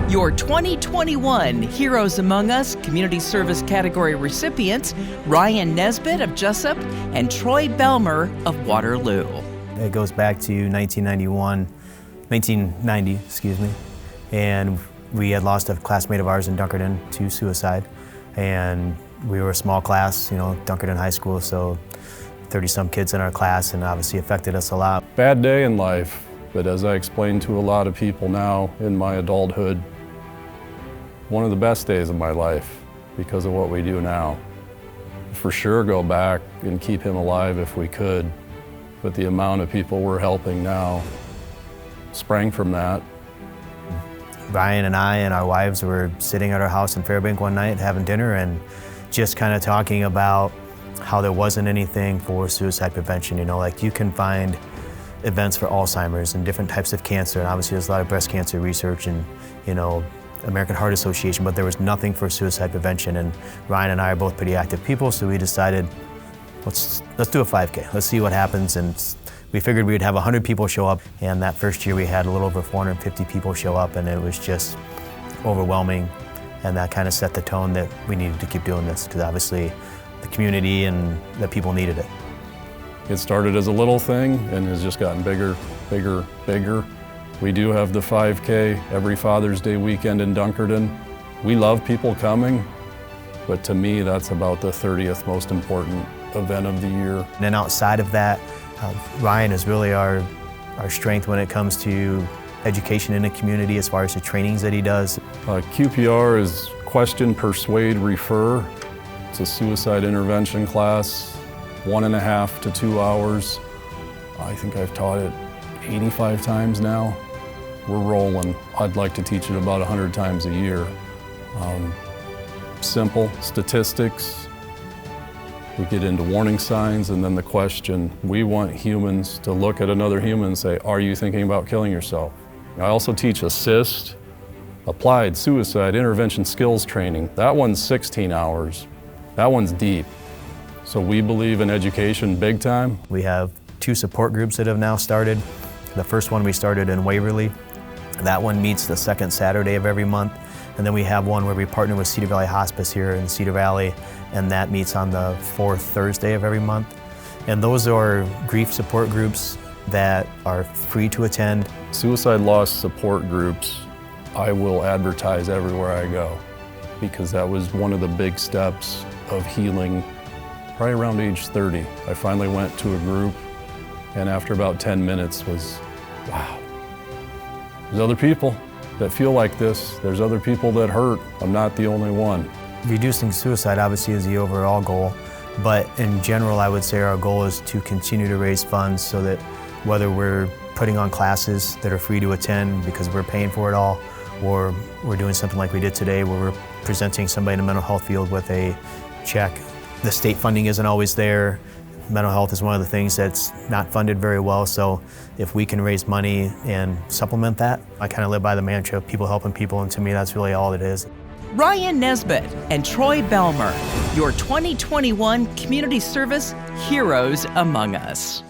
Your 2021 Heroes Among Us Community Service Category recipients, Ryan Nesbit of Jessup and Troy Belmer of Waterloo. It goes back to 1990, and we had lost a classmate of ours in Dunkerton to suicide, and we were a small class, Dunkerton High School, so 30-some kids in our class, and obviously affected us a lot. Bad day in life, but as I explained to a lot of people now in my adulthood, one of the best days of my life because of what we do now. For sure go back and keep him alive if we could, but the amount of people we're helping now sprang from that. Ryan and I and our wives were sitting at our house in Fairbank one night having dinner and just kind of talking about how there wasn't anything for suicide prevention. Like you can find events for Alzheimer's and different types of cancer, and obviously there's a lot of breast cancer research and American Heart Association, but there was nothing for suicide prevention. And Ryan and I are both pretty active people, so we decided, let's do a 5K. Let's see what happens. And we figured we'd have 100 people show up, and that first year we had a little over 450 people show up, and it was just overwhelming. And that kind of set the tone that we needed to keep doing this, because obviously the community and the people needed it. It started as a little thing and has just gotten bigger, bigger, bigger. We do have the 5K every Father's Day weekend in Dunkerton. We love people coming, but to me that's about the 30th most important event of the year. And then outside of that, Ryan is really our strength when it comes to education in the community as far as the trainings that he does. QPR is Question, Persuade, Refer. It's a suicide intervention class, 1.5 to 2 hours. I think I've taught it 85 times now. We're rolling. I'd like to teach it about 100 times a year. Simple statistics. We get into warning signs and then the question. We want humans to look at another human and say, are you thinking about killing yourself? I also teach assist, applied suicide intervention skills training. That one's 16 hours. That one's deep. So we believe in education big time. We have 2 support groups that have now started. The first one we started in Waverly. That one meets the second Saturday of every month. And then we have one where we partner with Cedar Valley Hospice here in Cedar Valley, and that meets on the 4th Thursday of every month. And those are grief support groups that are free to attend. Suicide loss support groups, I will advertise everywhere I go, because that was one of the big steps of healing. Probably around age 30, I finally went to a group, and after about 10 minutes was, wow. There's other people that feel like this. There's other people that hurt. I'm not the only one. Reducing suicide obviously is the overall goal, but in general I would say our goal is to continue to raise funds so that whether we're putting on classes that are free to attend because we're paying for it all, or we're doing something like we did today where we're presenting somebody in the mental health field with a check. The state funding isn't always there. Mental health is one of the things that's not funded very well, so if we can raise money and supplement that, I kind of live by the mantra of people helping people, and to me that's really all it is. Ryan Nesbit and Troy Belmer, your 2021 Community Service Heroes Among Us.